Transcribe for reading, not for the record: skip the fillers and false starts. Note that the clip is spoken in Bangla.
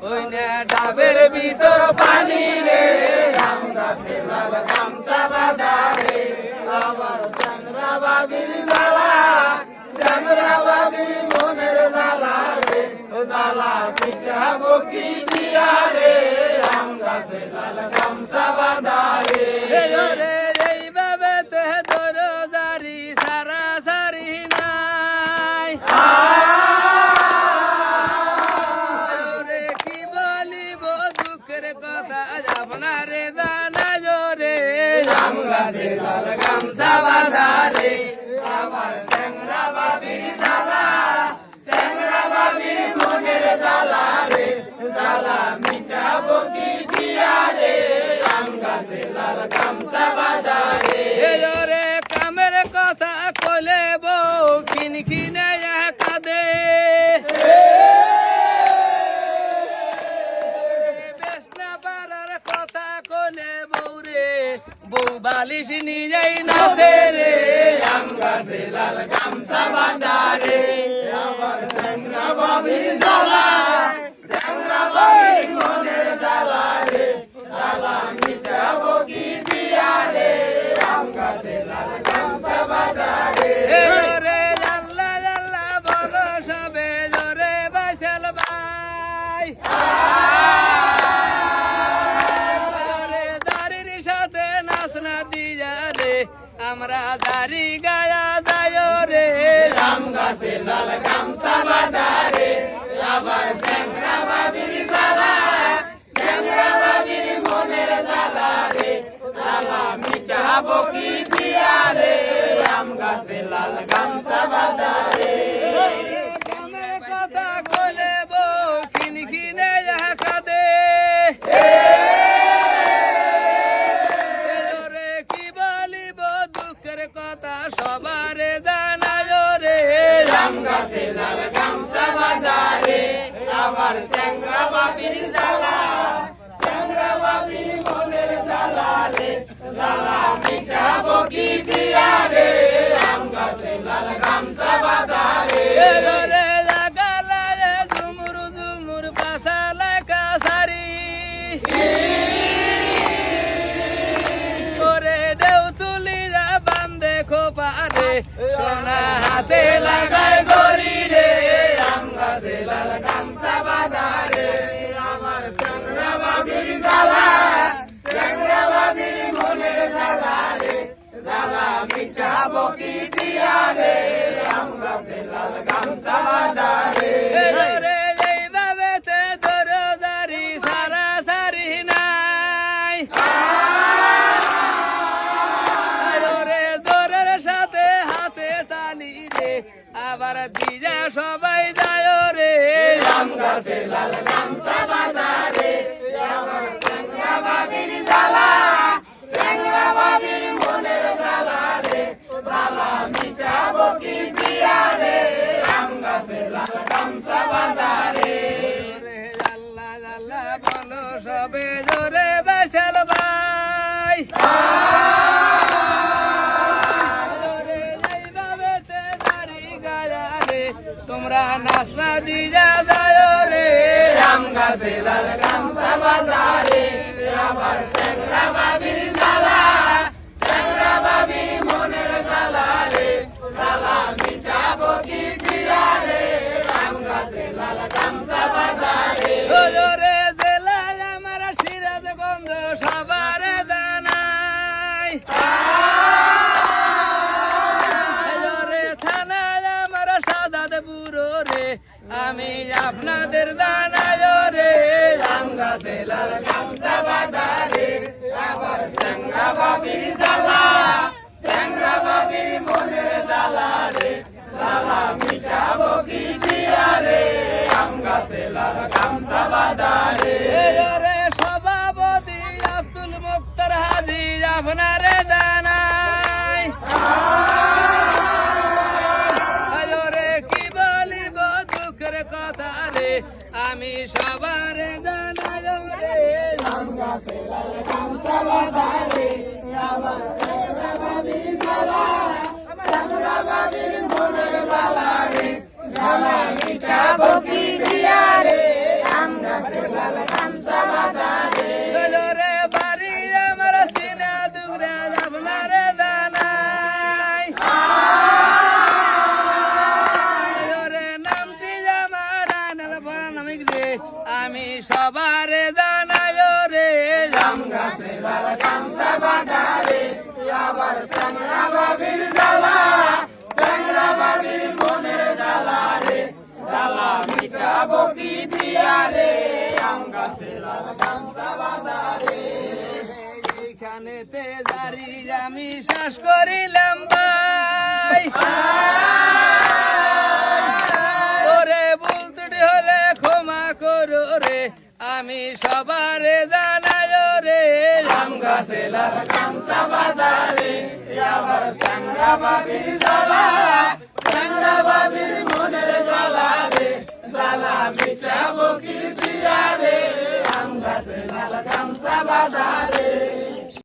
ওই না ডাবের ভিতর পানি রে আম গাছে লাল গামছা বাঁধা রে আমার চ্যাংরা বাবির জ্বালা চ্যাংরা বাবির মনের জ্বালা রে জ্বালা মিটাবো কি দিয়া রে আম গাছে লাল গামছা বাঁধা রে এইভাবে তে দরজারি সারা সারি নাই রে কি বলিব দুঃখের কথা আপনারে জানা জোরে আম গাছে লাল গামছা বাঁধা রে আমার চ্যাংরা বাবির জ্বালা চ্যাংরা বাবির মনের জ্বালা রে জ্বালা মিটাবো কি দিয়া রে আম গাছে লাল গামছা বাঁধা রে রে কামের কথা কইলে বউ খিনখিনে কাঁদে বেসনা পাড়ার কথা কইলে বউ রে বউ বালিশ নিজেই নাচে রে আম গাছে লাল গামছা বাঁধা রে আমার চ্যাংরা বাবির জ্বালা চ্যাংরা বাবির মনের জ্বালা রে জ্বালা মিটাবো কি দিয়া রে আম গাছে লাল গামছা বাঁধা রে রে আল্লাহ আল্লাহ বলো সবে জোরে বাইসাল ভাই রে দাড়ির সাথে নাচ না দিয়া রে আমরা দাড়ি গায়া যায় রে আম গাছে লাল গামছা বাঁধা রে আবার চ্যাংরা বাবির জ্বালা চ্যাংরা বাবির মনের জ্বালা রে জ্বালা মিটাবো কি দিয়া রে আম গাছে লাল গামছা বাঁধা রে কামের কথা কইলে বউ খিনখিনে কাঁদে রে কি বলিব দুঃখের কথা সবারে জানায় রে আম গাছে লাল গামছা বাঁধা রে আবার চ্যাংরা বাবির জ্বালা চ্যাংরা বাবির মনের জ্বালা রে জ্বালা মিটাবো কি দিয়া রে আম গাছে লাল গামছা বাঁধা রে রে লাগালায় ঝুমুর ঝুমুর পাশালায় কাছারি ওরে দেউ তুলিরা বান্দে খোপারে সোনা হাতে লাগায় গরি রে আম গাছে লাল গামছা বাঁধা রে আমার চ্যাংরা বাবির জ্বালা চ্যাংরা বাবির মনের জ্বালা রে জ্বালা মিটাবো কি দিয়া রে আম গাছে লাল গামছা বাঁধা রে রে এইভাবে তে দরজারি সারা সারি নাই রে জোরের সাথে হাতে টানি রে আবার দিজা সবাই যায় রে আম গাছে লাল গামছা বাঁধা রে আমার চ্যাংরা বাবির জ্বালা চ্যাংরা বাবির মনের জ্বালা রে জ্বালা মিটাবো কি দিয়া রে আম গাছে লাল গামছা বাঁধা রে আল্লাহ আল্লাহ বলো সবে জোরে বাইসাল ভাই তোমরা নাচনা দিয়া যায় রে আম গাছে লাল গামছা বাঁধা রে আবার চ্যাংরা বাবির জ্বালা চ্যাংরা বাবির মনের জ্বালা রে জ্বালা মিটাবো কি দিয়া রে আম গাছে লাল গামছা বাঁধা রে রে জেলায় আমার সিরাজগঞ্জ সবার জানাই আমি আপনাদের জানাই রে আম গাছে লাল গামছা বাঁধা রে আবার চ্যাংরা বাবির জ্বালা চ্যাংরা বাবির মনের জ্বালা রে জ্বালা মিটাবো কি দিয়া রে আম গাছে লাল গামছা বাঁধা রে রে সভাপতি আব্দুল মুক্তার হাজি আপনারে জানাই কথা রে আমি সবার জানাই রে আম গাছে লাল গামছা বাঁধা রে আবার চ্যাংরা বাবির জ্বালা চ্যাংরা বাবির মনের জ্বালা রে জ্বালা মিটাবো কি দিয়া রে আম গাছে আমি সবারে জানাই রে জাম গাছে লাল গামছা বাঁধারে আবার চ্যাংরা বাবির জ্বালা চ্যাংরা বাবির মনের জ্বালা রে জ্বালা মিটাবো কি দিয়া রে আম গাছে লাল গামছা বাঁধারে এইখানেতে জারি আমি শ্বাস করিলাম ভাই ওরে ভুল ত্রুটি হলে ক্ষমা করো রে আমি সবারে জানাই রে আম গাছে লাল গামছা বাঁধারে আবার চ্যাংরা বাবির জ্বালা চ্যাংরা বাবির মনের জ্বালা রে জ্বালা মিটাবো কি দিয়া রে আম গাছে লাল গামছা বাঁধা